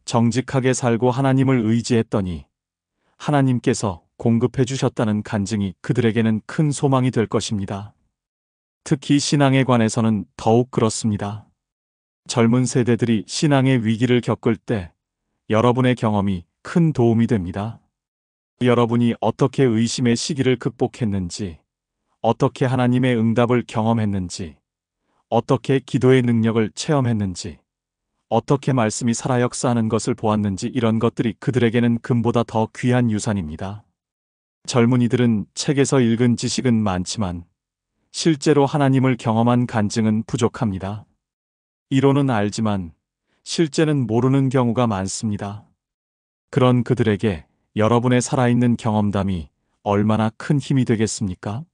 정직하게 살고 하나님을 의지했더니 하나님께서 공급해 주셨다는 간증이 그들에게는 큰 소망이 될 것입니다. 특히 신앙에 관해서는 더욱 그렇습니다. 젊은 세대들이 신앙의 위기를 겪을 때 여러분의 경험이 큰 도움이 됩니다. 여러분이 어떻게 의심의 시기를 극복했는지, 어떻게 하나님의 응답을 경험했는지, 어떻게 기도의 능력을 체험했는지, 어떻게 말씀이 살아 역사하는 것을 보았는지, 이런 것들이 그들에게는 금보다 더 귀한 유산입니다. 젊은이들은 책에서 읽은 지식은 많지만 실제로 하나님을 경험한 간증은 부족합니다. 이론은 알지만 실제는 모르는 경우가 많습니다. 그런 그들에게 여러분의 살아있는 경험담이 얼마나 큰 힘이 되겠습니까?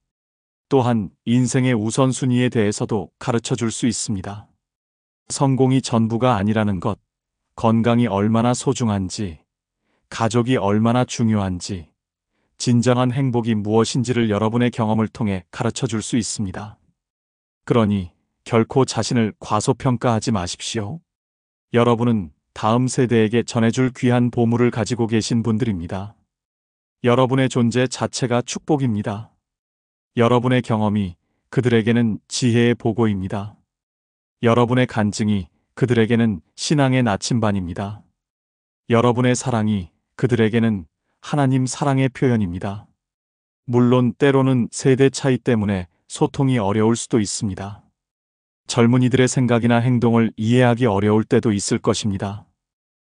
또한 인생의 우선순위에 대해서도 가르쳐 줄 수 있습니다. 성공이 전부가 아니라는 것, 건강이 얼마나 소중한지, 가족이 얼마나 중요한지, 진정한 행복이 무엇인지를 여러분의 경험을 통해 가르쳐 줄 수 있습니다. 그러니 결코 자신을 과소평가하지 마십시오. 여러분은 다음 세대에게 전해줄 귀한 보물을 가지고 계신 분들입니다. 여러분의 존재 자체가 축복입니다. 여러분의 경험이 그들에게는 지혜의 보고입니다. 여러분의 간증이 그들에게는 신앙의 나침반입니다. 여러분의 사랑이 그들에게는 하나님 사랑의 표현입니다. 물론 때로는 세대 차이 때문에 소통이 어려울 수도 있습니다. 젊은이들의 생각이나 행동을 이해하기 어려울 때도 있을 것입니다.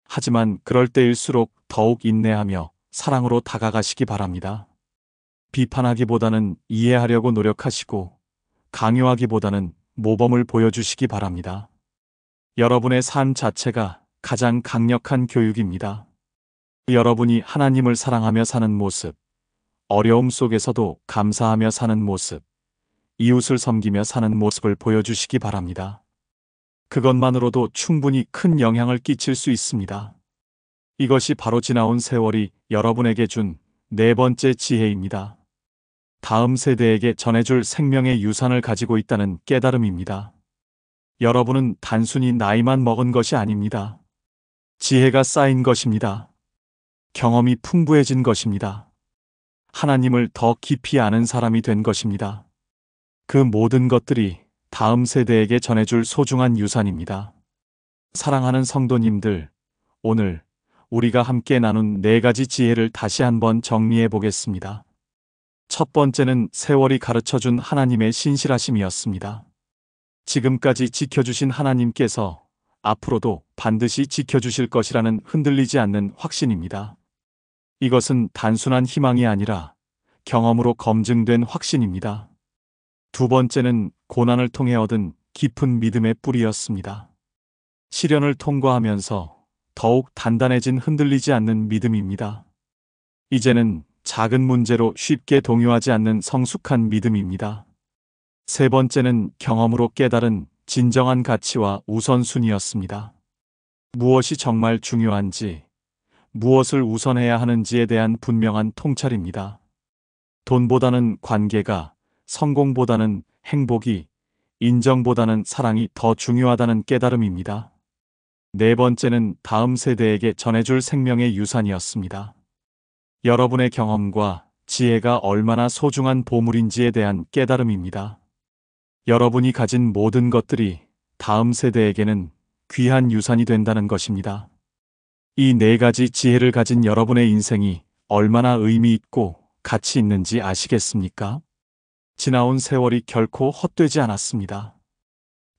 하지만 그럴 때일수록 더욱 인내하며 사랑으로 다가가시기 바랍니다. 비판하기보다는 이해하려고 노력하시고 강요하기보다는 모범을 보여주시기 바랍니다. 여러분의 삶 자체가 가장 강력한 교육입니다. 여러분이 하나님을 사랑하며 사는 모습, 어려움 속에서도 감사하며 사는 모습, 이웃을 섬기며 사는 모습을 보여주시기 바랍니다. 그것만으로도 충분히 큰 영향을 끼칠 수 있습니다. 이것이 바로 지나온 세월이 여러분에게 준 네 번째 지혜입니다. 다음 세대에게 전해줄 생명의 유산을 가지고 있다는 깨달음입니다. 여러분은 단순히 나이만 먹은 것이 아닙니다. 지혜가 쌓인 것입니다. 경험이 풍부해진 것입니다. 하나님을 더 깊이 아는 사람이 된 것입니다. 그 모든 것들이 다음 세대에게 전해줄 소중한 유산입니다. 사랑하는 성도님들, 오늘 우리가 함께 나눈 4가지 지혜를 다시 한번 정리해 보겠습니다. 첫 번째는 세월이 가르쳐준 하나님의 신실하심이었습니다. 지금까지 지켜주신 하나님께서 앞으로도 반드시 지켜주실 것이라는 흔들리지 않는 확신입니다. 이것은 단순한 희망이 아니라 경험으로 검증된 확신입니다. 두 번째는 고난을 통해 얻은 깊은 믿음의 뿌리였습니다. 시련을 통과하면서 더욱 단단해진 흔들리지 않는 믿음입니다. 이제는 작은 문제로 쉽게 동요하지 않는 성숙한 믿음입니다. 세 번째는 경험으로 깨달은 진정한 가치와 우선순위였습니다. 무엇이 정말 중요한지, 무엇을 우선해야 하는지에 대한 분명한 통찰입니다. 돈보다는 관계가, 성공보다는 행복이, 인정보다는 사랑이 더 중요하다는 깨달음입니다. 네 번째는 다음 세대에게 전해줄 생명의 유산이었습니다. 여러분의 경험과 지혜가 얼마나 소중한 보물인지에 대한 깨달음입니다. 여러분이 가진 모든 것들이 다음 세대에게는 귀한 유산이 된다는 것입니다. 이 4가지 지혜를 가진 여러분의 인생이 얼마나 의미 있고 가치 있는지 아시겠습니까? 지나온 세월이 결코 헛되지 않았습니다.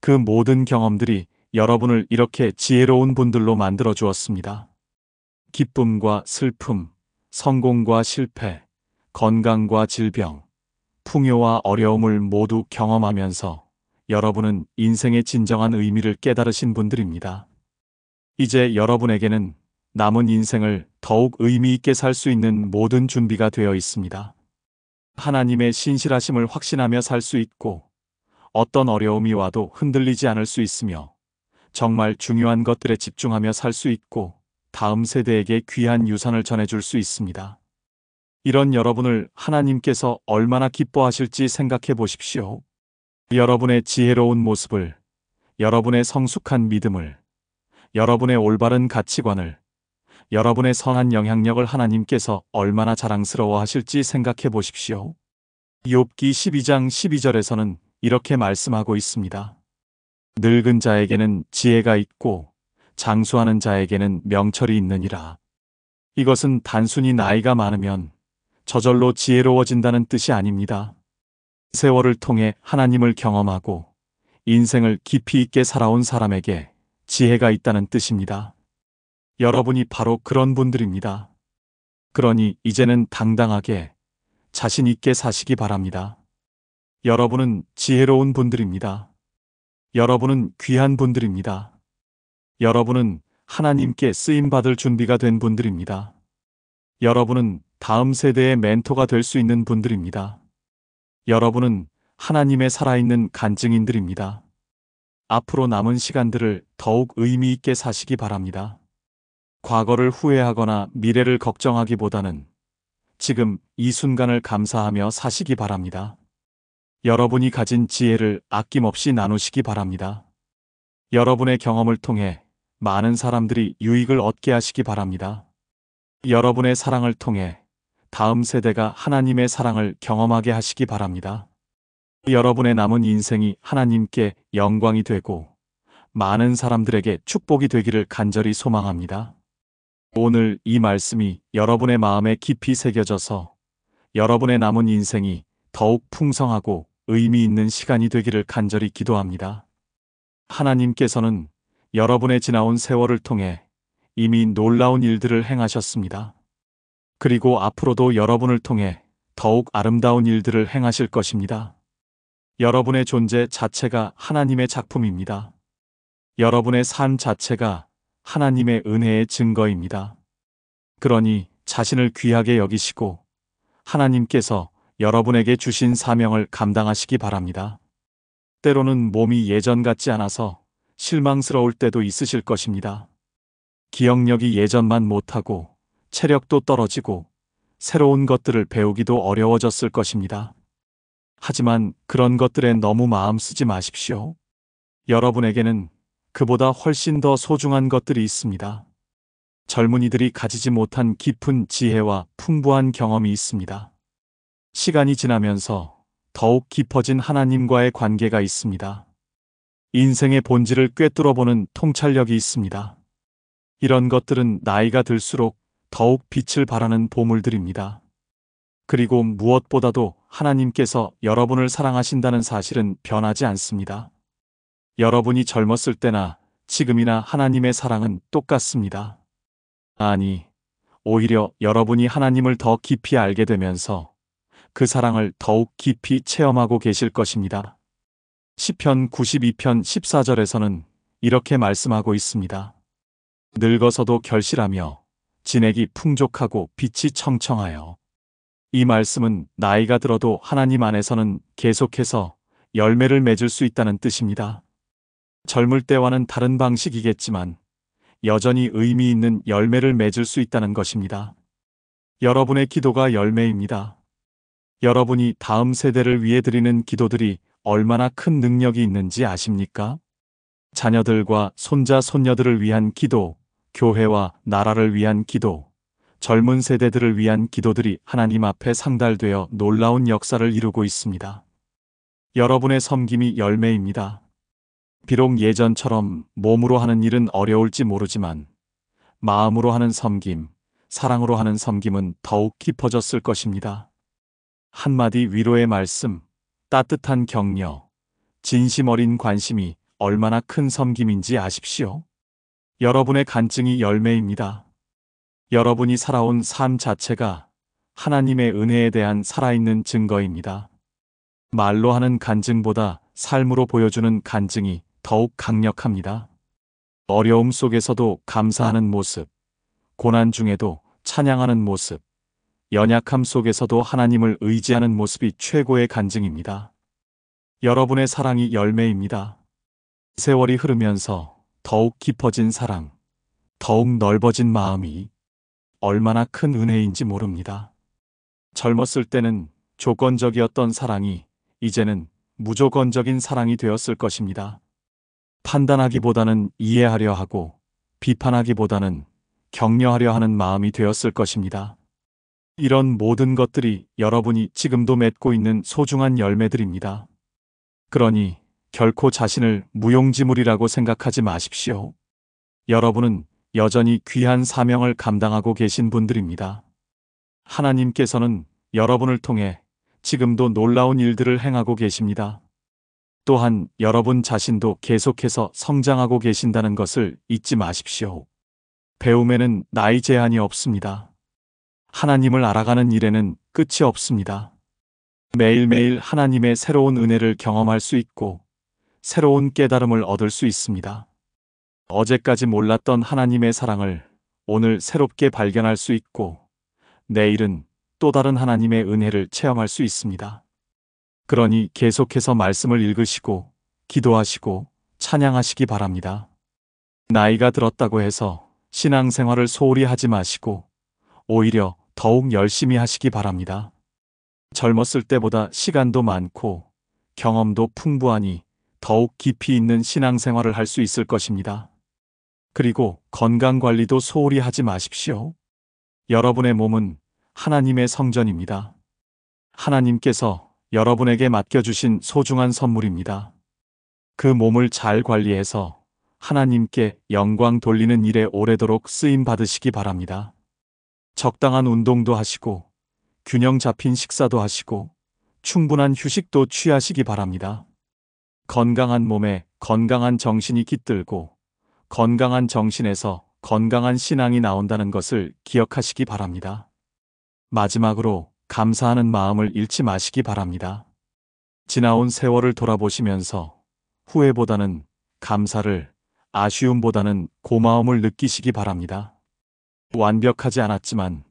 그 모든 경험들이 여러분을 이렇게 지혜로운 분들로 만들어 주었습니다. 기쁨과 슬픔, 성공과 실패, 건강과 질병, 풍요와 어려움을 모두 경험하면서 여러분은 인생의 진정한 의미를 깨달으신 분들입니다. 이제 여러분에게는 남은 인생을 더욱 의미 있게 살 수 있는 모든 준비가 되어 있습니다. 하나님의 신실하심을 확신하며 살 수 있고, 어떤 어려움이 와도 흔들리지 않을 수 있으며, 정말 중요한 것들에 집중하며 살 수 있고, 다음 세대에게 귀한 유산을 전해줄 수 있습니다. 이런 여러분을 하나님께서 얼마나 기뻐하실지 생각해 보십시오. 여러분의 지혜로운 모습을, 여러분의 성숙한 믿음을, 여러분의 올바른 가치관을, 여러분의 선한 영향력을 하나님께서 얼마나 자랑스러워 하실지 생각해 보십시오. 욥기 12장 12절에서는 이렇게 말씀하고 있습니다. 늙은 자에게는 지혜가 있고 장수하는 자에게는 명철이 있느니라. 이것은 단순히 나이가 많으면 저절로 지혜로워진다는 뜻이 아닙니다. 세월을 통해 하나님을 경험하고 인생을 깊이 있게 살아온 사람에게 지혜가 있다는 뜻입니다. 여러분이 바로 그런 분들입니다. 그러니 이제는 당당하게 자신 있게 사시기 바랍니다. 여러분은 지혜로운 분들입니다. 여러분은 귀한 분들입니다. 여러분은 하나님께 쓰임받을 준비가 된 분들입니다. 여러분은 다음 세대의 멘토가 될 수 있는 분들입니다. 여러분은 하나님의 살아있는 간증인들입니다. 앞으로 남은 시간들을 더욱 의미 있게 사시기 바랍니다. 과거를 후회하거나 미래를 걱정하기보다는 지금 이 순간을 감사하며 사시기 바랍니다. 여러분이 가진 지혜를 아낌없이 나누시기 바랍니다. 여러분의 경험을 통해 많은 사람들이 유익을 얻게 하시기 바랍니다. 여러분의 사랑을 통해 다음 세대가 하나님의 사랑을 경험하게 하시기 바랍니다. 여러분의 남은 인생이 하나님께 영광이 되고 많은 사람들에게 축복이 되기를 간절히 소망합니다. 오늘 이 말씀이 여러분의 마음에 깊이 새겨져서 여러분의 남은 인생이 더욱 풍성하고 의미 있는 시간이 되기를 간절히 기도합니다. 하나님께서는 여러분의 지나온 세월을 통해 이미 놀라운 일들을 행하셨습니다. 그리고 앞으로도 여러분을 통해 더욱 아름다운 일들을 행하실 것입니다. 여러분의 존재 자체가 하나님의 작품입니다. 여러분의 삶 자체가 하나님의 은혜의 증거입니다. 그러니 자신을 귀하게 여기시고 하나님께서 여러분에게 주신 사명을 감당하시기 바랍니다. 때로는 몸이 예전 같지 않아서 실망스러울 때도 있으실 것입니다. 기억력이 예전만 못하고 체력도 떨어지고 새로운 것들을 배우기도 어려워졌을 것입니다. 하지만 그런 것들에 너무 마음 쓰지 마십시오. 여러분에게는 그보다 훨씬 더 소중한 것들이 있습니다. 젊은이들이 가지지 못한 깊은 지혜와 풍부한 경험이 있습니다. 시간이 지나면서 더욱 깊어진 하나님과의 관계가 있습니다. 인생의 본질을 꿰뚫어보는 통찰력이 있습니다. 이런 것들은 나이가 들수록 더욱 빛을 발하는 보물들입니다. 그리고 무엇보다도 하나님께서 여러분을 사랑하신다는 사실은 변하지 않습니다. 여러분이 젊었을 때나 지금이나 하나님의 사랑은 똑같습니다. 아니, 오히려 여러분이 하나님을 더 깊이 알게 되면서 그 사랑을 더욱 깊이 체험하고 계실 것입니다. 시편 92편 14절에서는 이렇게 말씀하고 있습니다. 늙어서도 결실하며 진액이 풍족하고 빛이 청청하여. 이 말씀은 나이가 들어도 하나님 안에서는 계속해서 열매를 맺을 수 있다는 뜻입니다. 젊을 때와는 다른 방식이겠지만 여전히 의미 있는 열매를 맺을 수 있다는 것입니다. 여러분의 기도가 열매입니다. 여러분이 다음 세대를 위해 드리는 기도들이 얼마나 큰 능력이 있는지 아십니까? 자녀들과 손자, 손녀들을 위한 기도, 교회와 나라를 위한 기도, 젊은 세대들을 위한 기도들이 하나님 앞에 상달되어 놀라운 역사를 이루고 있습니다. 여러분의 섬김이 열매입니다. 비록 예전처럼 몸으로 하는 일은 어려울지 모르지만 마음으로 하는 섬김, 사랑으로 하는 섬김은 더욱 깊어졌을 것입니다. 한마디 위로의 말씀, 따뜻한 격려, 진심 어린 관심이 얼마나 큰 섬김인지 아십시오. 여러분의 간증이 열매입니다. 여러분이 살아온 삶 자체가 하나님의 은혜에 대한 살아있는 증거입니다. 말로 하는 간증보다 삶으로 보여주는 간증이 더욱 강력합니다. 어려움 속에서도 감사하는 모습, 고난 중에도 찬양하는 모습, 연약함 속에서도 하나님을 의지하는 모습이 최고의 간증입니다. 여러분의 사랑이 열매입니다. 세월이 흐르면서 더욱 깊어진 사랑, 더욱 넓어진 마음이 얼마나 큰 은혜인지 모릅니다. 젊었을 때는 조건적이었던 사랑이 이제는 무조건적인 사랑이 되었을 것입니다. 판단하기보다는 이해하려 하고 비판하기보다는 격려하려 하는 마음이 되었을 것입니다. 이런 모든 것들이 여러분이 지금도 맺고 있는 소중한 열매들입니다. 그러니 결코 자신을 무용지물이라고 생각하지 마십시오. 여러분은 여전히 귀한 사명을 감당하고 계신 분들입니다. 하나님께서는 여러분을 통해 지금도 놀라운 일들을 행하고 계십니다. 또한 여러분 자신도 계속해서 성장하고 계신다는 것을 잊지 마십시오. 배움에는 나이 제한이 없습니다. 하나님을 알아가는 일에는 끝이 없습니다. 매일매일 하나님의 새로운 은혜를 경험할 수 있고 새로운 깨달음을 얻을 수 있습니다. 어제까지 몰랐던 하나님의 사랑을 오늘 새롭게 발견할 수 있고 내일은 또 다른 하나님의 은혜를 체험할 수 있습니다. 그러니 계속해서 말씀을 읽으시고 기도하시고 찬양하시기 바랍니다. 나이가 들었다고 해서 신앙생활을 소홀히 하지 마시고 오히려 더욱 열심히 하시기 바랍니다. 젊었을 때보다 시간도 많고 경험도 풍부하니 더욱 깊이 있는 신앙생활을 할 수 있을 것입니다. 그리고 건강관리도 소홀히 하지 마십시오. 여러분의 몸은 하나님의 성전입니다. 하나님께서 여러분에게 맡겨주신 소중한 선물입니다. 그 몸을 잘 관리해서 하나님께 영광 돌리는 일에 오래도록 쓰임 받으시기 바랍니다. 적당한 운동도 하시고 균형 잡힌 식사도 하시고 충분한 휴식도 취하시기 바랍니다. 건강한 몸에 건강한 정신이 깃들고 건강한 정신에서 건강한 신앙이 나온다는 것을 기억하시기 바랍니다. 마지막으로 감사하는 마음을 잃지 마시기 바랍니다. 지나온 세월을 돌아보시면서 후회보다는 감사를, 아쉬움보다는 고마움을 느끼시기 바랍니다. 완벽하지 않았지만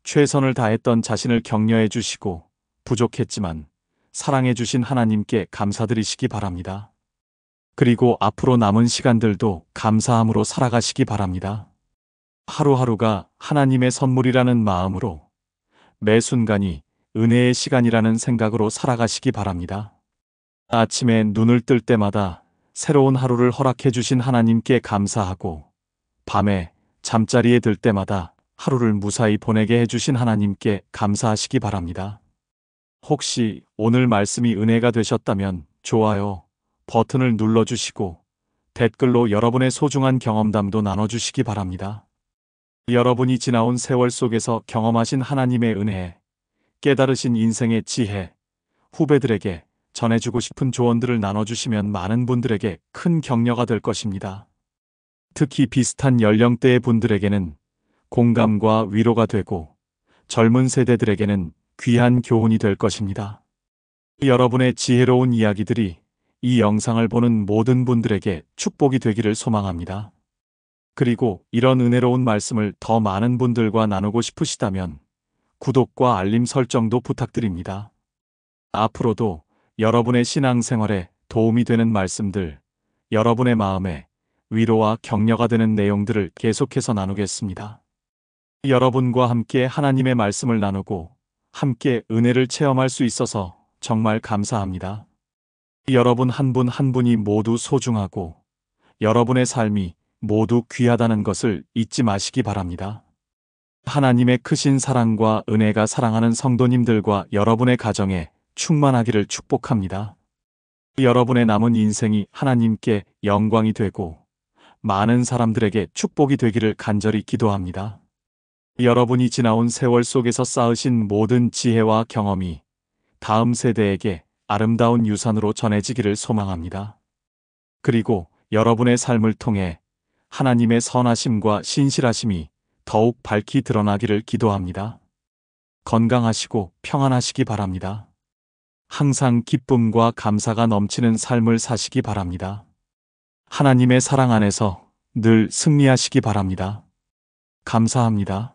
최선을 다했던 자신을 격려해 주시고 부족했지만 사랑해 주신 하나님께 감사드리시기 바랍니다. 그리고 앞으로 남은 시간들도 감사함으로 살아가시기 바랍니다. 하루하루가 하나님의 선물이라는 마음으로 매 순간이 은혜의 시간이라는 생각으로 살아가시기 바랍니다. 아침에 눈을 뜰 때마다 새로운 하루를 허락해 주신 하나님께 감사하고 밤에 잠자리에 들 때마다 하루를 무사히 보내게 해주신 하나님께 감사하시기 바랍니다. 혹시 오늘 말씀이 은혜가 되셨다면 좋아요 버튼을 눌러주시고 댓글로 여러분의 소중한 경험담도 나눠주시기 바랍니다. 여러분이 지나온 세월 속에서 경험하신 하나님의 은혜, 깨달으신 인생의 지혜, 후배들에게 전해주고 싶은 조언들을 나눠주시면 많은 분들에게 큰 격려가 될 것입니다. 특히 비슷한 연령대의 분들에게는 공감과 위로가 되고 젊은 세대들에게는 귀한 교훈이 될 것입니다. 여러분의 지혜로운 이야기들이 이 영상을 보는 모든 분들에게 축복이 되기를 소망합니다. 그리고 이런 은혜로운 말씀을 더 많은 분들과 나누고 싶으시다면 구독과 알림 설정도 부탁드립니다. 앞으로도 여러분의 신앙생활에 도움이 되는 말씀들, 여러분의 마음에 위로와 격려가 되는 내용들을 계속해서 나누겠습니다. 여러분과 함께 하나님의 말씀을 나누고 함께 은혜를 체험할 수 있어서 정말 감사합니다. 여러분 한 분 한 분이 모두 소중하고 여러분의 삶이 모두 귀하다는 것을 잊지 마시기 바랍니다. 하나님의 크신 사랑과 은혜가 사랑하는 성도님들과 여러분의 가정에 충만하기를 축복합니다. 여러분의 남은 인생이 하나님께 영광이 되고 많은 사람들에게 축복이 되기를 간절히 기도합니다. 여러분이 지나온 세월 속에서 쌓으신 모든 지혜와 경험이 다음 세대에게 아름다운 유산으로 전해지기를 소망합니다. 그리고 여러분의 삶을 통해 하나님의 선하심과 신실하심이 더욱 밝히 드러나기를 기도합니다. 건강하시고 평안하시기 바랍니다. 항상 기쁨과 감사가 넘치는 삶을 사시기 바랍니다. 하나님의 사랑 안에서 늘 승리하시기 바랍니다. 감사합니다.